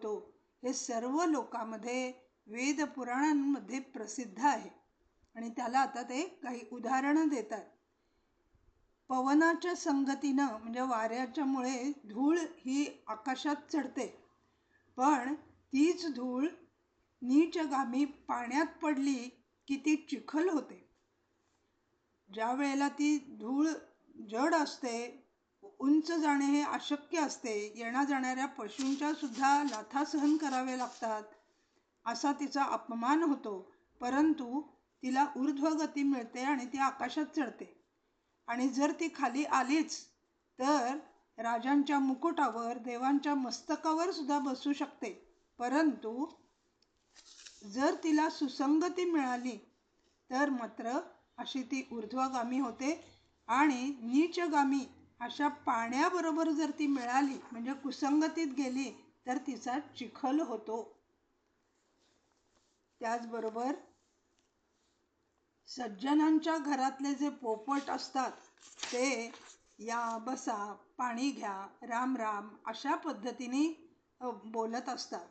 तो हे सर्व लोकांमध्ये वेद पुराणांमध्ये प्रसिद्ध आहे. आणि त्याला आता ते काही उदाहरणं देतात. पवनाच्या संगतीनं म्हणजे वाऱ्याच्यामुळे धूळ ही आकाशात चढते, पण तीच धूळ नीचगामी पाण्यात पडली की ती चिखल होते. ज्या वेळेला ती धूळ जड असते, उंच जाणे हे अशक्य असते, येण्या जाणाऱ्या पशूंच्या सुद्धा लाथा सहन करावे लागतात, असा तिचा अपमान होतो. परंतु तिला ऊर्ध्वगती मिळते आणि ती आकाशात चढते. आणि जर ती खाली आलीच तर राजांच्या मुकुटावर, देवांच्या मस्तकावर सुद्धा बसू शकते. परंतु जर तिला सुसंगती मिळाली तर मात्र अशी ती ऊर्ध्वगामी होते. आणि नीचगामी अशा पाण्याबरोबर जर ती मिळाली म्हणजे कुसंगतीत गेली तर तिचा चिखल होतो. त्याचबरोबर सज्जनांच्या घरातले जे पोपट असतात ते या, बसा, पाणी घ्या, राम राम अशा पद्धतीने बोलत असतात.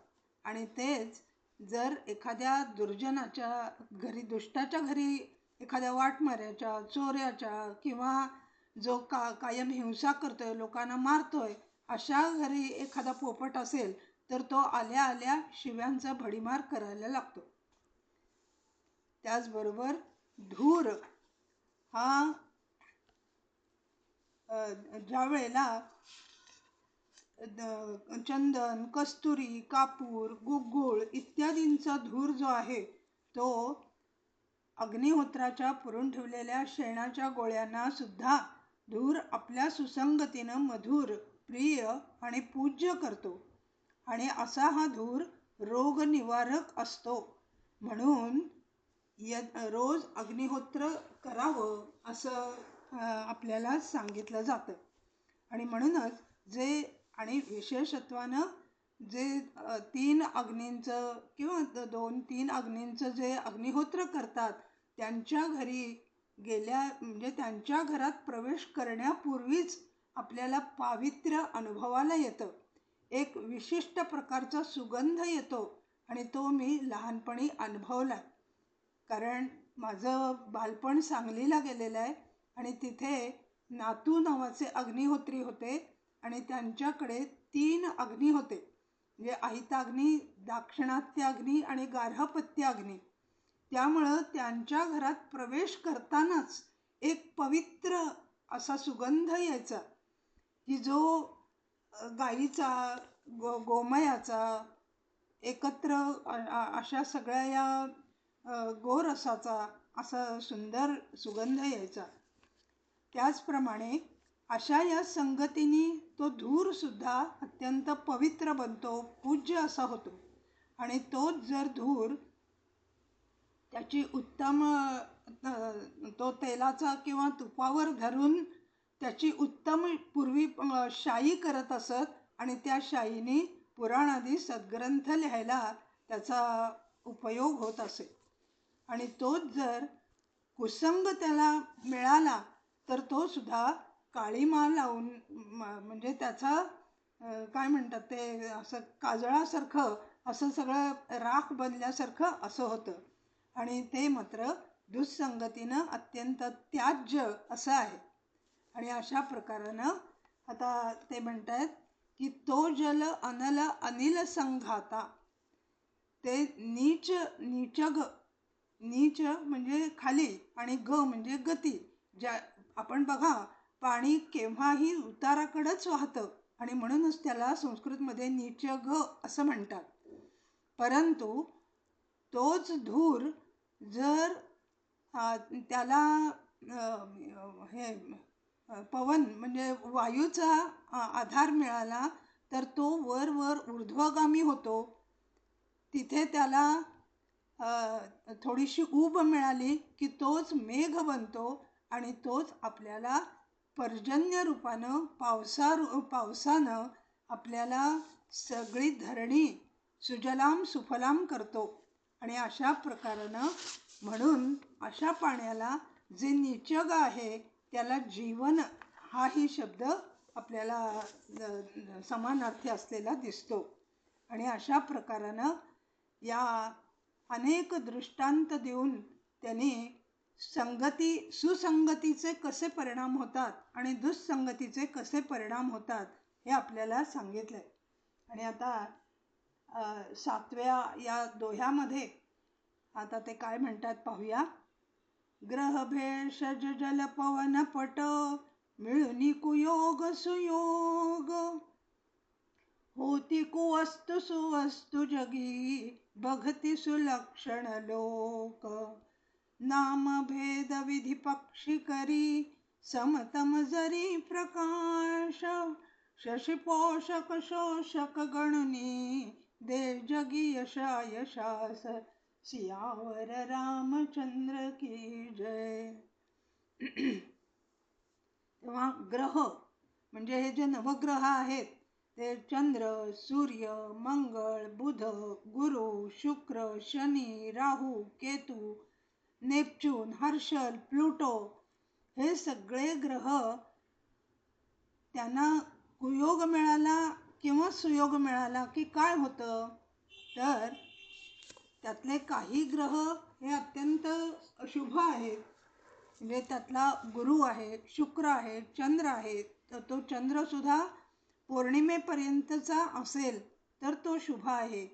आणि तेच जर एखाद्या दुर्जनाच्या घरी, दुष्टाच्या घरी, एखाद्या वाटमाऱ्याच्या, चोऱ्याच्या किंवा जो कायम हिंसा करतोय, लोकांना मारतोय, अशा घरी एखादा पोपट असेल तर तो आल्या आल्या शिव्यांचा भडीमार करायला लागतो. त्याचबरोबर धूर हा ज्या वेळेला चंदन, कस्तुरी, कापूर, गुग्गुळ इत्यादींचा धूर जो आहे तो अग्निहोत्राच्या पुरून ठेवलेल्या शेणाच्या गोळ्यांना सुद्धा धूर आपल्या सुसंगतीनं मधुर, प्रिय आणि पूज्य करतो. आणि असा हा धूर रोगनिवारक असतो. म्हणून रोज अग्निहोत्र करावं असं आपल्याला सांगितलं जातं. आणि म्हणूनच जे, आणि विशेषत्वानं जे 3 अग्नींचं किंवा 2-3 अग्नींचं जे अग्निहोत्र करतात त्यांच्या घरी गेल्या म्हणजे त्यांच्या घरात प्रवेश करण्यापूर्वीच आपल्याला पावित्र्य अनुभवाला येतं. एक विशिष्ट प्रकारचा सुगंध येतो आणि तो मी लहानपणी अनुभवला. कारण माझं बालपण सांगलीला गेलेलं आहे आणि तिथे नातू नावाचे अग्निहोत्री होते आणि त्यांच्याकडे 3 अग्नी होते. म्हणजे अहिताग्नी, दाक्षिणात्य अग्नी आणि गार्हपत्य अग्नी. त्यामुळं त्यांच्या घरात प्रवेश करतानाच एक पवित्र असा सुगंध यायचा की जो गाईचा, गोमयाचा एकत्र अशा सगळ्या या गोरसाचा असा सुंदर सुगंध यायचा. त्याचप्रमाणे अशा या संगतीने तो धूर सुद्धा अत्यंत पवित्र बनतो, पूज्य असा होतो. आणि तोच जर धूर त्याची उत्तम तो तेलाचा किंवा तुपावर धरून त्याची उत्तम पूर्वी शाई करत असत आणि त्या शाईने पुराणादी सद्ग्रंथ लिहायला त्याचा उपयोग होत असे. आणि तोच जर कुसंग त्याला मिळाला तर तो सुद्धा काळीमा लावून म्हणजे त्याचा काय म्हणतात ते असं काजळासारखं असं सगळं राख बनल्यासारखं असं होतं. आणि ते मात्र दुःसंगतीनं अत्यंत त्याज्य असं आहे. आणि अशा प्रकारानं आता ते म्हणतात की तो जल अनल अनिल संघाता. ते नीचग, नीच म्हणजे खाली आणि ग म्हणजे गती. ज्या आपण बघा पाणी केव्हाही उताराकडेच वाहतं आणि म्हणूनच त्याला संस्कृतमध्ये नीचग असं म्हणतात. परंतु तोच धूर जर त्याला हे पवन म्हणजे वायूचा आधार मिळाला तर तो वर वर ऊर्ध्वगामी होतो. तिथे त्याला थोडीशी ऊब मिळाली की तोच मेघ बनतो आणि तोच आपल्याला पर्जन्य रूपानं पावसानं आपल्याला सगळी धरणी सुजलाम सुफलाम करतो. आणि अशा प्रकारानं म्हणून अशा पाण्याला जे निचग आहे त्याला जीवन हाही शब्द आपल्याला समानार्थी असलेला दिसतो. आणि अशा प्रकारानं या अनेक दृष्टांत देऊन त्यांनी सुसंगतीचे कसे परिणाम होतात आणि दुःसंगतीचे कसे परिणाम होतात हे आपल्याला सांगितलंय. आणि आता 7व्या या दोह्यामध्ये आता ते काय म्हणतात पाहूया. ग्रह भेषज जल पवन पट मिळुनी कुयोग सुयोग होती कुवस्तु सुवस्तु जगी बघती सुलक्षण लोक नाम भेद विधी पक्षी करी समतम जरी प्रकाश शशी पोषक शोषक गणनी दे जगी यशा यशास सियावर रामचंद्र की जय. तेव्हा ग्रह म्हणजे हे जे नवग्रह आहेत ते चंद्र, सूर्य, मंगळ, बुध, गुरु, शुक्र, शनी, राहू, केतू, नेपच्यून, हर्षल, प्लुटो हे सगळे ग्रह त्यांना कुयोग मिळाला किंवा सुयोग मिळाला की काय होतं, तर त्यातले काही ग्रह हे अत्यंत शुभ आहेत. म्हणजे त्यातला गुरु आहे, शुक्र आहे, चंद्र आहे. तर तो चंद्र सुद्धा पौर्णिमेपर्यंतचा असेल तर तो शुभ आहे.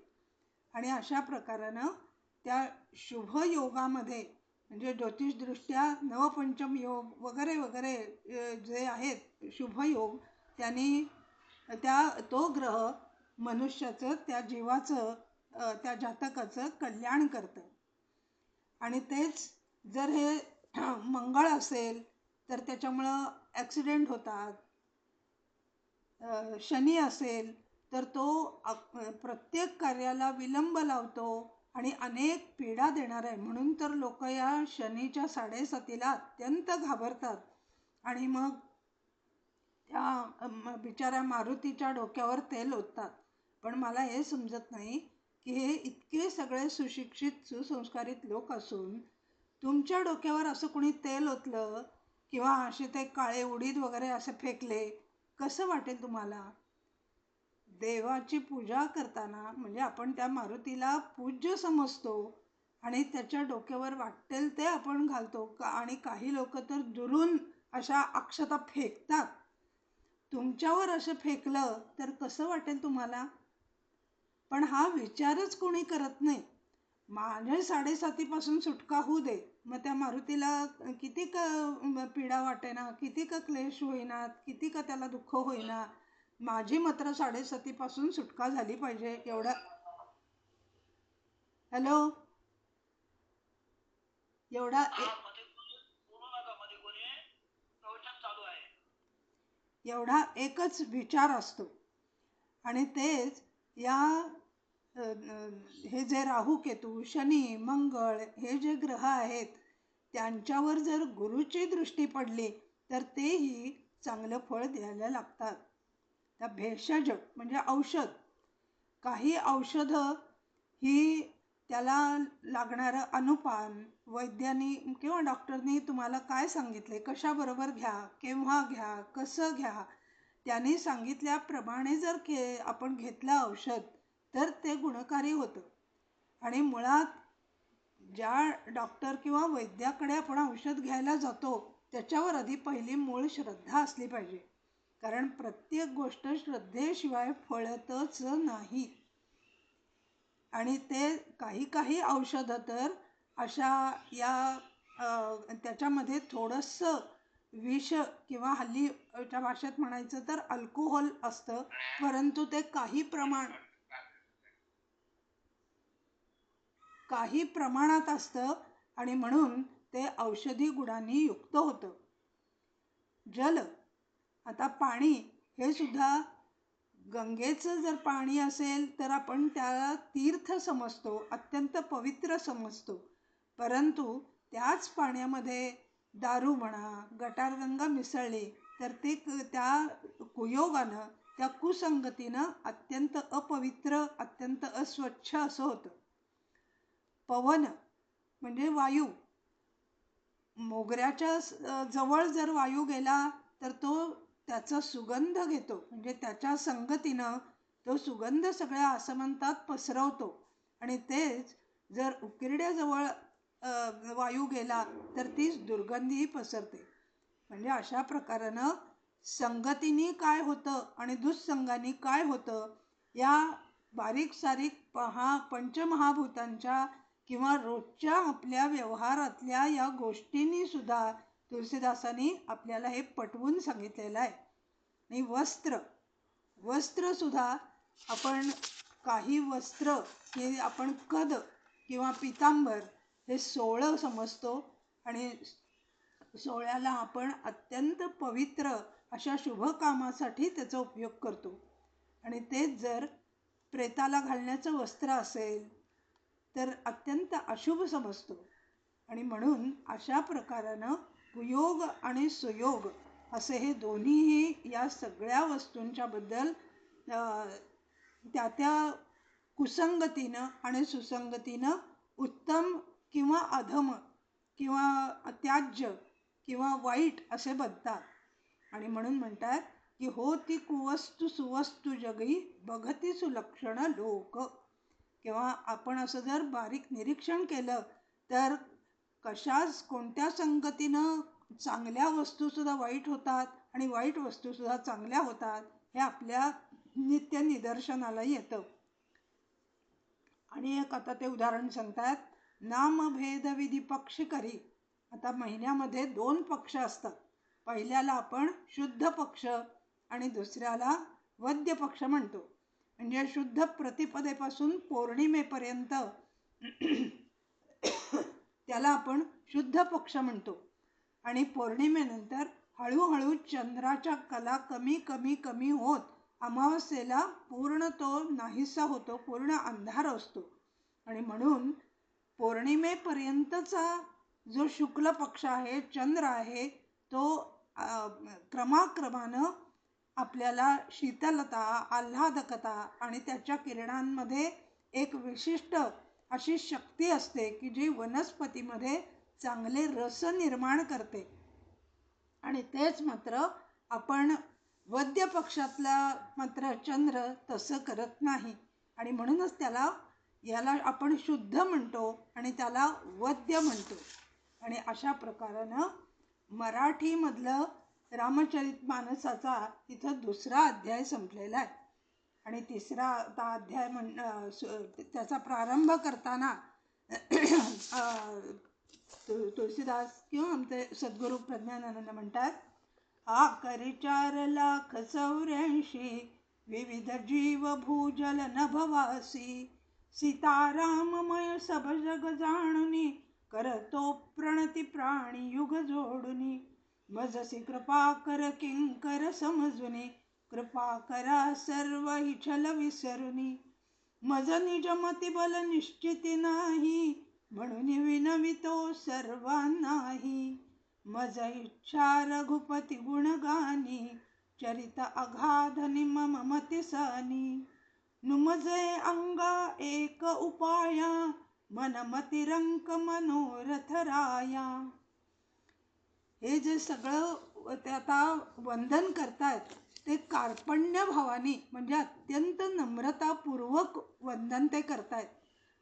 आणि अशा प्रकारानं त्या शुभ योगामध्ये म्हणजे ज्योतिषदृष्ट्या नवपंचम योग वगैरे वगैरे जे आहेत शुभ योग, त्यांनी तो ग्रह मनुष्याचं, त्या जीवाचं, त्या जातकाचं कल्याण करतं. आणि तेच जर हे मंगळ असेल तर त्याच्यामुळं ॲक्सिडेंट होतात. शनी असेल तर तो प्रत्येक कार्याला विलंब लावतो आणि अनेक पीडा देणार आहे. म्हणून तर लोक या शनीच्या 7.5ला अत्यंत घाबरतात आणि मग त्या बिचाऱ्या मारुतीच्या डोक्यावर तेल ओततात. पण मला हे समजत नाही की हे इतके सगळे सुशिक्षित सुसंस्कारित लोक असून तुमच्या डोक्यावर असं कोणी तेल ओतलं किंवा असे ते काळे उडीद वगैरे असे फेकले, कसं वाटेल तुम्हाला? देवाची पूजा करताना म्हणजे आपण त्या मारुतीला पूज्य समजतो आणि त्याच्या डोक्यावर वाटेल ते आपण घालतो आणि काही लोक तर दुरून अशा अक्षता फेकतात. तुमच्यावर असं फेकलं तर कसं वाटेल तुम्हाला? पण हा विचारच कोणी करत नाही. माझ्या 7.5पासून सुटका होऊ दे, मग त्या मारुतीला किती पीडा वाटेना, किती क्लेश होईना, किती त्याला दुःख होईना, माझी मात्र 7.5पासून सुटका झाली पाहिजे एवढा. हॅलो, एवढा एकच विचार असतो. आणि तेच या हे जे राहू केतू, शनी, मंगळ हे जे ग्रह आहेत त्यांच्यावर जर गुरुची दृष्टी पडली तर तेही चांगलं फळ द्यायला लागतात. त्या भेषज म्हणजे औषध. काही औषधं ही त्याला लागणारं अनुपान वैद्यानी किंवा डॉक्टरनी तुम्हाला काय सांगितले, कशाबरोबर घ्या, केव्हा घ्या, कसं घ्या, त्यांनी सांगितल्याप्रमाणे जर आपण घेतलं औषध तर ते गुणकारी होतं. आणि मुळात ज्या डॉक्टर किंवा वैद्याकडे आपण औषध घ्यायला जातो त्याच्यावर आधी पहिली मूळ श्रद्धा असली पाहिजे. कारण प्रत्येक गोष्ट श्रद्धेशिवाय फळतच नाही. आणि ते काही औषधं तर अशा या त्याच्यामध्ये थोडंसं विष किंवा हल्लीच्या भाषेत म्हणायचं तर अल्कोहोल असतं, परंतु ते काही प्रमाणात असतं आणि म्हणून ते औषधी गुणांनी युक्त होतं. जल, आता पाणी हे सुद्धा गंगेचं जर पाणी असेल तर आपण त्याला तीर्थ समजतो, अत्यंत पवित्र समजतो. परंतु त्याच पाण्यामध्ये दारू म्हणा, गटारगंगा मिसळली तर ते त्या कुयोगानं, त्या कुसंगतीनं अत्यंत अपवित्र, अत्यंत अस्वच्छ असं होतं. पवन म्हणजे वायू. मोगऱ्याच्या जवळ जर वायू गेला तर तो त्याचा सुगंध घेतो, म्हणजे त्याच्या संगतीनं तो सुगंध सगळ्या आसमंतात पसरवतो आणि तेच जर उकिरड्याजवळ वायू गेला तर तीच दुर्गंधीही पसरते. म्हणजे अशा प्रकारानं संगतीने काय होतं आणि दुःसंगाने काय होतं या बारीक सारीक पंचमहाभूतांच्या किंवा रोजच्या आपल्या व्यवहारातल्या या गोष्टींनी सुद्धा तुलसीदासांनी आपल्याला हे पटवून सांगितलेलं आहे. आणि वस्त्र सुद्धा आपण काही वस्त्र हे आपण कद किंवा पितांबर हे सोहळं समजतो आणि सोहळ्याला आपण अत्यंत पवित्र अशा शुभ कामासाठी त्याचा उपयोग करतो. आणि तेच जर प्रेताला घालण्याचं वस्त्र असेल तर अत्यंत अशुभ समजतो. आणि म्हणून अशा प्रकारानं कुयोग आणि सुयोग असे हे दोन्हीही या सगळ्या वस्तूंच्या बद्दल त्या त्या कुसंगतीनं आणि सुसंगतीनं उत्तम किंवा अधम किंवा त्याज्य किंवा वाईट असे बनतात. आणि म्हणून म्हणतात की हो ती कुवस्तू सुवस्तू जगी बघती सुलक्षण लोक. किंवा आपण असं जर बारीक निरीक्षण केलं तर कोणत्या संगतीनं चांगल्या वस्तूसुद्धा वाईट होतात आणि वाईट वस्तूसुद्धा चांगल्या होतात हे आपल्या नित्य निदर्शनाला येतं. आणि एक आता ते उदाहरण सांगतात, नामभेद विधी पक्ष करी. आता महिन्यामध्ये 2 पक्ष असतात. पहिल्याला आपण शुद्ध पक्ष आणि दुसऱ्याला वद्य पक्ष म्हणतो. म्हणजे शुद्ध प्रतिपदेपासून पौर्णिमेपर्यंत त्याला आपण शुद्ध पक्ष म्हणतो. आणि पौर्णिमेनंतर हळूहळू चंद्राच्या कला कमी कमी कमी होत अमावस्येला पूर्ण तो नाहीसा होतो, पूर्ण अंधार असतो. आणि म्हणून पौर्णिमेपर्यंतचा जो शुक्ल पक्ष आहे, चंद्र आहे, तो क्रमाक्रमानं आपल्याला शीतलता, आल्हादकता आणि त्याच्या किरणांमध्ये एक विशिष्ट अशी शक्ती असते की जी वनस्पतीमध्ये चांगले रस निर्माण करते. आणि तेच मात्र आपण वद्य पक्षातला मात्र चंद्र तसं करत नाही. आणि म्हणूनच याला आपण शुद्ध म्हणतो आणि त्याला वद्य म्हणतो. आणि अशा प्रकारानं मराठीमधलं रामचरितमानसाचा इथं 2रा अध्याय संपलेला आहे. आणि 3रा अध्याय त्याचा प्रारंभ करताना तुलसीदास किंवा आमचे सद्गुरू प्रज्ञानानंद म्हणतात, हा करिचार 1,84,000 विविध जीव भूजल नभवासी. सीताराममय सब जग जाणुनी करतो प्रणती प्राणी युग जोडुनी. मजसी कृपा कर किंकर समजुनी कृपा करा सर्व हिछल विसरुनी. मज निज मती बल निश्चिती नाही म्हणून विनवितो सर्वांनाही. मज इच्छा रघुपती गुणगानी चरित अगाध मम मती सानी. नुमजे अंगा एक उपाया मनमती रंक मनोरथ राया. हे जे सगळं ते आता वंदन करतायत ते कार्पण्य भावानी म्हणजे अत्यंत नम्रतापूर्वक वंदन ते करतायत.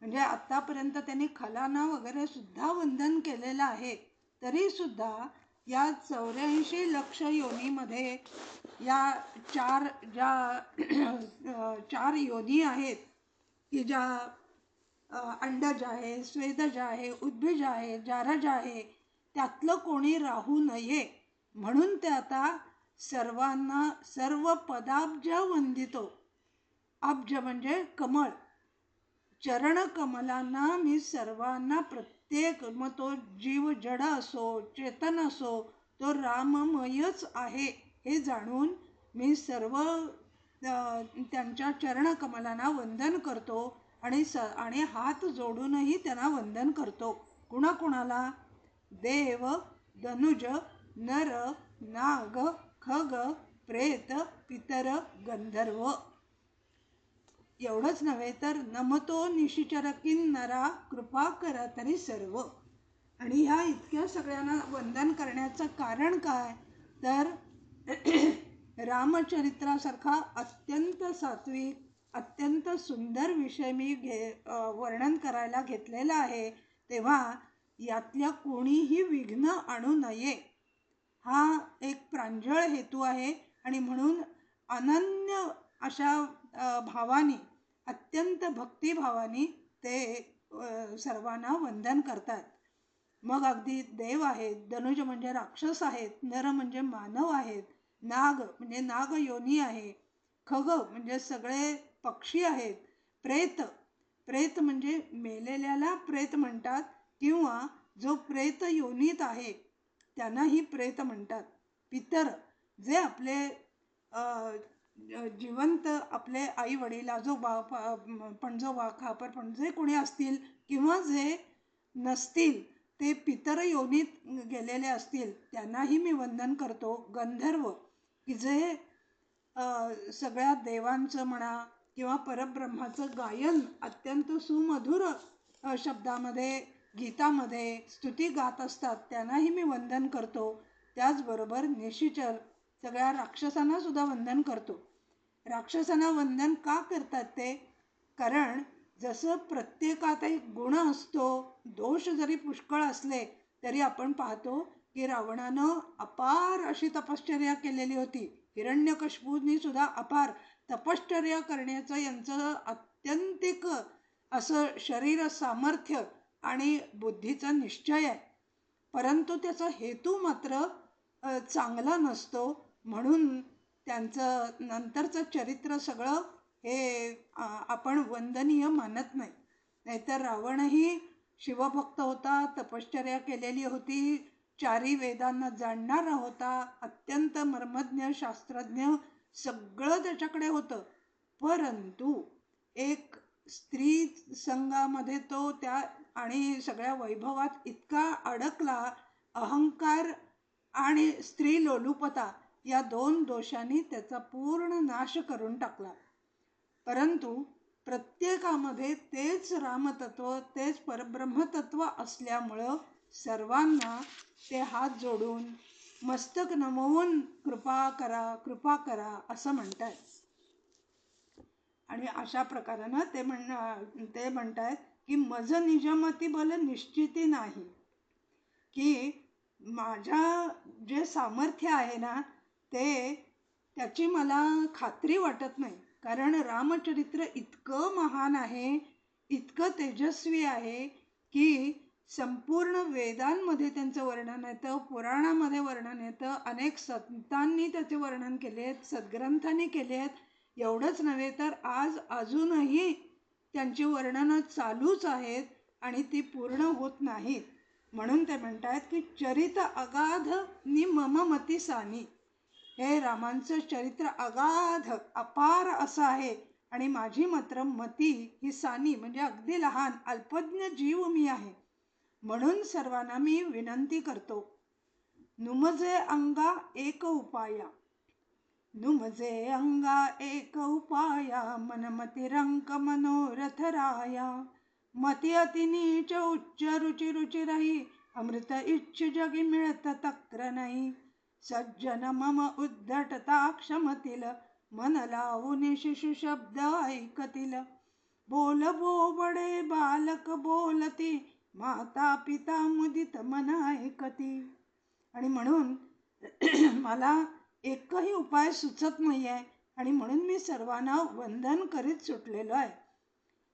म्हणजे आतापर्यंत त्यांनी खलाना वगैरे सुद्धा वंदन केलेलं आहे. तरी सुद्धा या 84 लक्ष योनीमध्ये या 4 योनी आहेत की ज्या अंडज आहे, स्वेदज आहे, उद्भिज आहे, जारज आहे, त्यातलं कोणी राहू नये म्हणून ते आता सर्वांना सर्व पदाब्ज वंदितो. अब्ज म्हणजे कमळ. चरण कमलांना मी सर्वांना प्रत्येक मग तो जीव जड असो चेतन असो तो राममयच आहे हे जाणून मी सर्व त्यांच्या चरण कमलांना वंदन करतो आणि हात जोडूनही त्यांना वंदन करतो. कुणाकुणाला? देव, धनुज, नर, नाग, खग, प्रेत, पितर, गंधर्व. एवढंच नव्हे तर नमतो निशिचर किन्नरा कृपा करा तरी सर्व. आणि ह्या इतक्या सगळ्यांना वंदन करण्याचं कारण काय तर रामचरित्रासारखा अत्यंत सात्विक अत्यंत सुंदर विषय मी वर्णन करायला घेतलेला आहे, तेव्हा यातल्या कोणीही विघ्न आणू नये हा एक प्रांजळ हेतू आहे. आणि म्हणून अनन्य अशा भावाने, अत्यंत भक्तिभावाने ते सर्वांना वंदन करतात. मग अगदी देव आहेत, धनुज म्हणजे राक्षस आहेत, नर म्हणजे मानव आहेत, नाग म्हणजे नाग योनी आहे, खग म्हणजे सगळे पक्षी आहेत, प्रेत प्रेत म्हणजे मेलेल्याला प्रेत म्हणतात किंवा जो प्रेत योनीत आहे त्यांनाही प्रेत म्हणतात. पितर जे आपले जिवंत आपले आई वडील आजोबा पणजोबा खापर पण जे कोणी असतील किंवा जे नसतील ते पितर योनीत गेलेले असतील त्यांनाही मी वंदन करतो. गंधर्व की जे सगळ्या देवांचं म्हणा किंवा परब्रह्माचं गायन अत्यंत सुमधुर शब्दामध्ये गीतामध्ये स्तुती गात असतात त्यांनाही मी वंदन करतो. त्याचबरोबर निशिचर सगळ्या राक्षसांना सुद्धा वंदन करतो. राक्षसांना वंदन का करतात ते? कारण जसं प्रत्येकात एक गुण असतो, दोष जरी पुष्कळ असले तरी आपण पाहतो की रावणानं अपार अशी तपश्चर्या केलेली होती. हिरण्यकशिपूंनी सुद्धा अपार तपश्चर्या करण्याचं यांचं अत्यंतिक असं शरीर सामर्थ्य आणि बुद्धीचा निश्चय आहे. परंतु त्याचा हेतू मात्र चांगला नसतो. म्हणून त्यांचं नंतरचं चरित्र सगळं हे आपण वंदनीय मानत नाही. नाहीतर रावणही शिवभक्त होता, तपश्चर्या केलेली होती, चारी वेदांना जाणणारा होता, अत्यंत मर्मज्ञ शास्त्रज्ञ सगळं त्याच्याकडे होतं. परंतु एक स्त्री संघामध्ये तो त्या आणि सगळ्या वैभवात इतका अडकला, अहंकार आणि स्त्री लोलुपता या दोन दोषांनी त्याचा पूर्ण नाश करून टाकला. परंतु प्रत्येकामध्ये तेच रामतत्व, तेच परब्रह्मतत्व असल्यामुळं सर्वांना ते हात जोडून मस्तक नमवून कृपा करा कृपा करा असं म्हणतात. आणि अशा प्रकारानं ते म्हणतात की मज निजमती बल निश्चिती नाही, की माझ्या जे सामर्थ्य आहे ना ते त्याची मला खात्री वाटत नाही. कारण रामचरित्र इतकं महान आहे, इतकं तेजस्वी आहे की संपूर्ण वेदांमध्ये त्यांचं वर्णन येतं, पुराणामध्ये वर्णन येतं, अनेक संतांनी त्याचे वर्णन केले आहेत, सद्ग्रंथांनी केले आहेत. एवढंच नव्हे तर आज अजूनही त्यांची वर्णनं चालूच आहेत आणि ती पूर्ण होत नाहीत. म्हणून ते म्हणतात की चरित अगाध नि मम मती सानी. हे रामांचं चरित्र अगाध अपार असं आहे आणि माझी मात्र मती ही सानी म्हणजे अगदी लहान अल्पज्ञ जीव मी आहे. म्हणून सर्वांना मी विनंती करतो, नुमजे अंगा एक उपाया, नुमजे अंगा एक उपाया, मनमती रंक मनोरथ राया, मती अति नीच उच्च रुचि रुचि रही, अमृत इच्छ जगी मिळत तक्र नाही, सज्जन मम उद्धटता क्षमतील, मन लावून शिशु शब्द ऐकतील, बोल बोबडे बालक बोलती, माता पिता मुदित मन ऐकती. आणि म्हणून मला एकही उपाय सुचत नाही आहे आणि म्हणून मी सर्वांना वंदन करीत सुटलेलो आहे.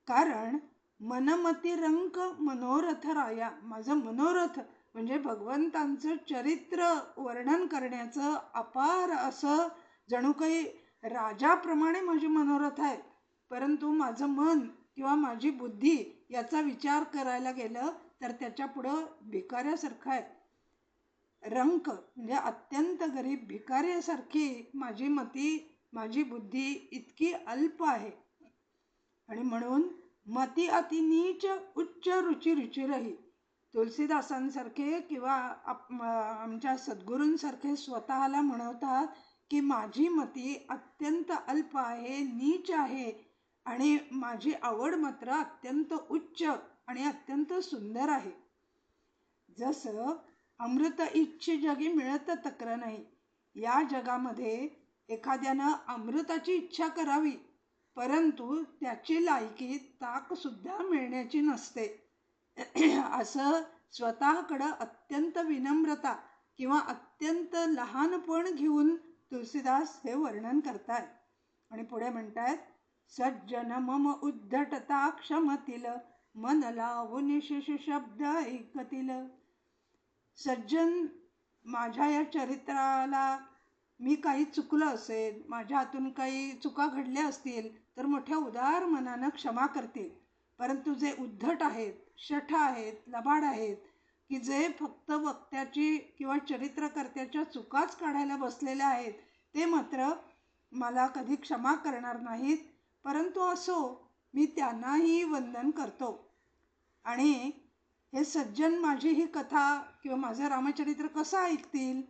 कारण मनमती रंक मनोरथ राया, माझं मनोरथ म्हणजे भगवंतांचं चरित्र वर्णन करण्याचं अपार असं जणू काही राजाप्रमाणे माझे मनोरथ आहेत. परंतु माझं मन किंवा माझी बुद्धी याचा विचार करायला गेलं तर त्याच्या पुढं भिकाऱ्यासारखं आहे. रंक म्हणजे अत्यंत गरीब भिकाऱ्यासारखी माझी मती, माझी बुद्धी इतकी अल्प आहे. आणि म्हणून मती अति नीच उच्च रुचि रुचिरही, तुलसीदासांसारखे किंवा आमच्या सद्गुरूंसारखे स्वतःला म्हणवतात की माझी मती अत्यंत अल्प आहे, नीच आहे आणि माझी आवड मात्र अत्यंत उच्च आणि अत्यंत सुंदर आहे. जसं अमृत इच्छ जगी मिळत तक्र नाही, या जगामध्ये एखाद्यानं अमृताची इच्छा करावी परंतु त्याची लायकी ताकसुद्धा मिळण्याची नसते. असं स्वतःकडं अत्यंत विनम्रता किंवा अत्यंत लहानपण घेऊन तुलसीदास हे वर्णन करतायत. आणि पुढे म्हणतायत, सज्जन मम उद्धटता क्षमतील, मन लावून शिशु शब्द ऐकतील. सज्जन, माझ्या या चरित्राला मी काही चुकलं असेल, माझ्या हातून काही चुका घडल्या असतील तर मोठ्या उदार मनानं क्षमा करतील. परंतु जे उद्धट आहेत, शठ आहेत, लबाड आहेत, की जे फक्त वक्त्याची किंवा चरित्रकर्त्याच्या चुकाच काढायला बसलेले आहेत, ते मात्र मला कधी क्षमा करणार नाहीत. परंतु असो, मी त्यांनाही वंदन करतो. आणि हे सज्जन माझी ही कथा किंवा माझं रामचरित्र कसं ऐकतील,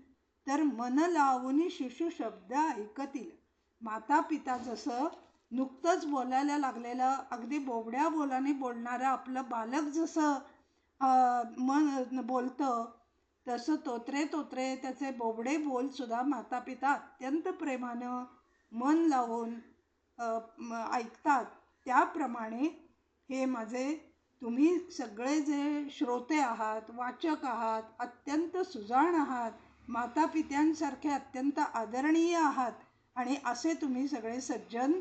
तर मन लावून शिशु शब्द ऐकतील. माता पिता जसं नुकतंच बोलायला लागलेलं, अगदी बोबड्या बोलाने बोलणारं आपलं बालक जसं मन बोलतं, तसं तोत्रे तोत्रे त्याचे बोबडे बोलसुद्धा माता पिता अत्यंत प्रेमानं मन लावून ऐकतात. त्याप्रमाणे हे माझे तुम्ही सगळे जे श्रोते आहात, वाचक आहात, अत्यंत सुजाण आहात, माता पित्यांसारखे अत्यंत आदरणीय आहात. आणि असे तुम्ही सगळे सज्जन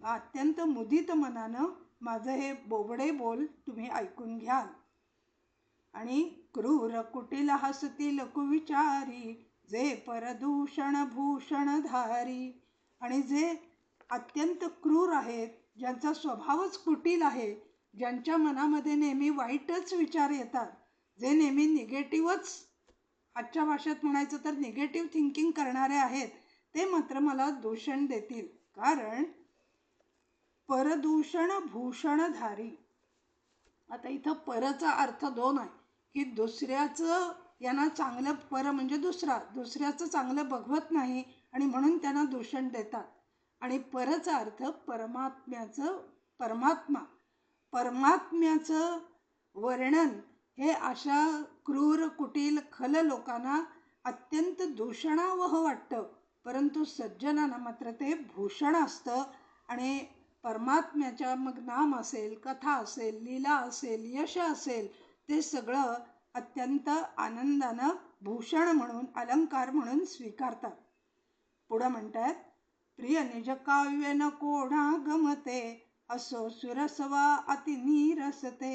अत्यंत मुदित मनानं माझं हे बोबडे बोल तुम्ही ऐकून घ्याल. आणि क्रूर कुटिल हसतील कुविचारी, जे परदूषण भूषण धारी. आणि जे अत्यंत क्रूर आहेत, ज्यांचा स्वभावच कुटील आहे, ज्यांच्या मनामध्ये नेहमी वाईटच विचार येतात, जे नेहमी निगेटिव्हच, आजच्या भाषेत म्हणायचं तर निगेटिव्ह थिंकिंग करणारे आहेत, ते मात्र मला दूषण देतील. कारण परदूषण भूषणधारी. आता इथं परचा अर्थ दोन आहे, की दुसऱ्याचं यांना चांगलं, पर म्हणजे दुसऱ्याचं चांगलं बघवत नाही आणि म्हणून त्यांना दूषण देतात. आणि परचा अर्थ परमात्म्याचं वर्णन हे अशा क्रूर कुटील खल लोकांना अत्यंत दूषणावह वाटतं. परंतु सज्जनांना मात्र ते भूषण असतं. आणि परमात्म्याच्या मग नाम असेल, कथा असेल, लीला असेल, यश असेल, ते सगळं अत्यंत आनंदानं भूषण म्हणून, अलंकार म्हणून स्वीकारतात. पुढं म्हणतात, प्रिय निज काव्य न कोणा गमते, असो सुरसवा अति नीरसते.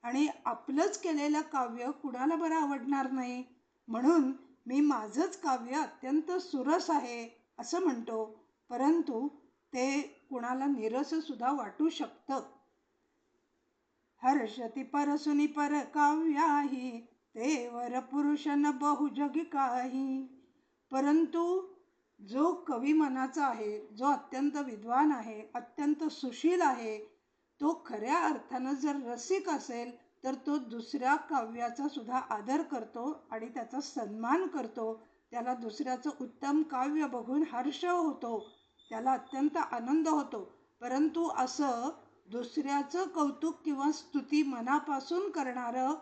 आणि आपलंच केलेलं काव्य कुणाला बरं आवडणार नाही, म्हणून मी माझंच काव्य अत्यंत सुरस आहे असं म्हणतो. परंतु ते कुणाला निरस सुद्धा वाटू शकतं. हर्षती परसुनी पर काव्याही, ते वर पुरुष न बहुजगी काही. परंतु जो कवी मनाचा आहे, जो अत्यंत विद्वान आहे, अत्यंत सुशील आहे, तो खऱ्या अर्थानं जर रसिक असेल तर तो दुसऱ्या काव्याचा सुद्धा आदर करतो आणि त्याचा सन्मान करतो. त्याला दुसऱ्याचं उत्तम काव्य बघून हर्ष होतो, त्याला अत्यंत आनंद होतो. परंतु असं दुसऱ्याचं कौतुक किंवा स्तुती मनापासून करणारं,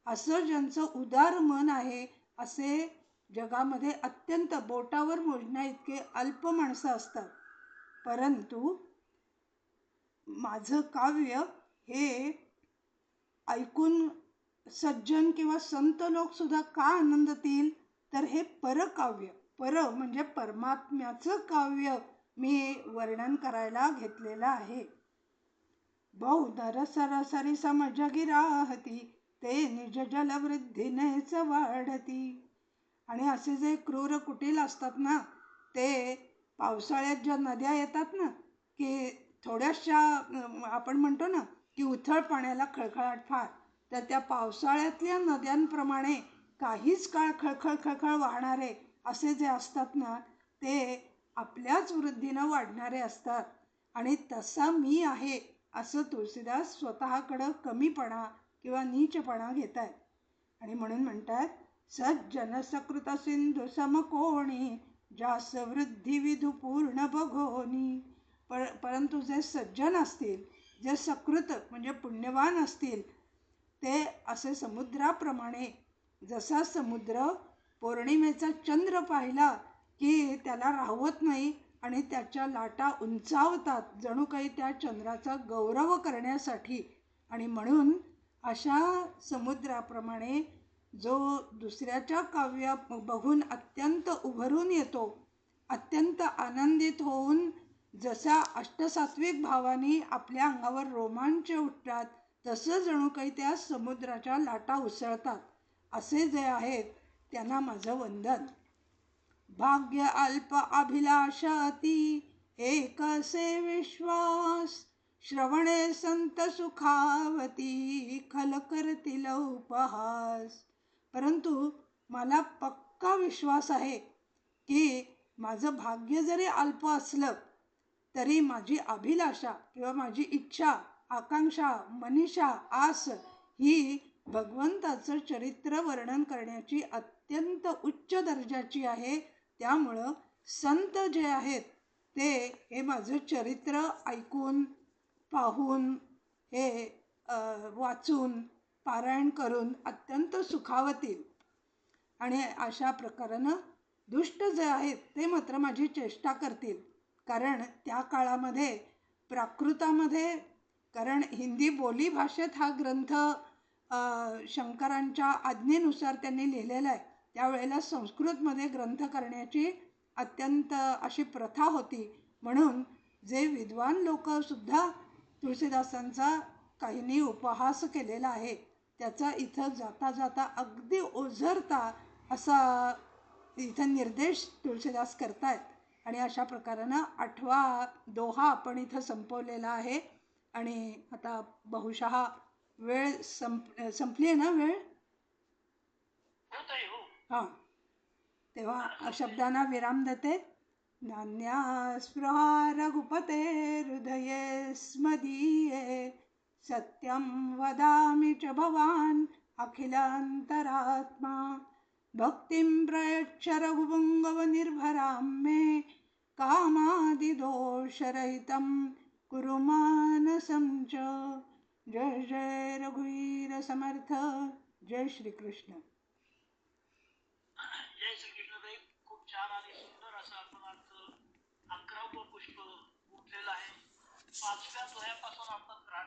असं ज्यांचं उदार मन आहे, असे जगामध्ये अत्यंत बोटावर मोजण्या इतके अल्प माणसं असतात. परंतु माझं काव्य हे ऐकून सज्जन किंवा संत लोक सुद्धा का आनंदतील, तर हे परकाव्य, पर म्हणजे परमात्म्याचं काव्य मी वर्णन करायला घेतलेलं आहे. बहुधर सरसरी समजगी राहती, ते निज जलवृद्धीनेच वाढती. आणि असे जे क्रूर कुटील असतात ना, ते पावसाळ्यात ज्या नद्या येतात ना, की थोड्याशा आपण म्हणतो ना की उथळ पाण्याला खळखळाट फार, तर त्या पावसाळ्यातल्या नद्यांप्रमाणे काहीच काळ खळखळ वाहणारे असे जे असतात ना, ते आपल्याच वृद्धीनं वाढणारे असतात. आणि तसा मी आहे असं तुलसीदास स्वतःकडं कमीपणा किंवा नीचपणा घेत आहेत. आणि म्हणून म्हणतात, सज्जन सकृत सिंधू समकोणी, जास वृद्धी विधू पूर्ण बघोनी. परंतु जे सज्जन असतील, जे सकृत म्हणजे पुण्यवान असतील, ते असे समुद्राप्रमाणे, जसा समुद्र पौर्णिमेचा चंद्र पाहिला की त्याला राहवत नाही आणि त्याच्या लाटा उंचावतात जणू काही त्या चंद्राचा गौरव करण्यासाठी. आणि म्हणून अशा समुद्राप्रमाणे जो दुसऱ्याच्या काव्य बघून अत्यंत उभरून येतो, अत्यंत आनंदित होऊन जसा अष्टसात्विक भावानी आपल्या अंगावर रोमांच उठतात, तसं जणू काही त्या समुद्राच्या लाटा उसळतात. असे जे आहेत त्यांना माझं वंदन. भाग्य अल्प अभिलाषाती एकसे विश्वास, श्रवणे संत सुखावती खल करतील उपहास. परंतु मला पक्का विश्वास आहे की माझं भाग्य जरी अल्प असलं तरी माझी अभिलाषा किंवा माझी इच्छा, आकांक्षा, मनीषा, आस ही भगवंताचं चरित्र वर्णन करण्याची अत्यंत उच्च दर्जाची आहे. त्यामुळं संत जे आहेत ते हे माझं चरित्र ऐकून, पाहून, हे वाचून, पारायण करून अत्यंत सुखावतील. आणि अशा प्रकारानं दुष्ट जे आहेत ते मात्र माझी चेष्टा करतील. कारण त्या काळामध्ये प्राकृतामध्ये, कारण हिंदी बोली भाषेत हा ग्रंथ शंकरांच्या आज्ञेनुसार त्यांनी लिहिलेला आहे. त्यावेळेला संस्कृतमध्ये ग्रंथ करण्याची अत्यंत अशी प्रथा होती. म्हणून जे विद्वान लोक सुद्धा तुळशीदासांचा काहींनी उपहास केलेला आहे. त्याचा इथं जाता जाता अगदी ओझरता असा इथं निर्देश तुळशीदास करतायत. आणि अशा प्रकारानं 8वा दोहा आपण इथं संपवलेला आहे. आणि आता बहुशः वेळ संपली आहे ना वेळ? हां, तेव्हा शब्दांना विराम देते. नान्या स्पृहा रघुपते हृदये स्मदीये, सत्यं वदामि च भवान् अखिलान्तरात्मा. भक्तिं प्रयच्छ रघुपुङ्गव निर्भरां मे, कामादिदोषरहितं कुरु मानसं च. जय जय रघुवीर समर्थ. जय श्रीकृष्ण. जय श्रीकृष्णदेव. खूप छान आणि सुंदर असं आपण आज 11वं पुष्प उठलेलं आहे. 5व्या दोह्यापासून आपण प्रारंभ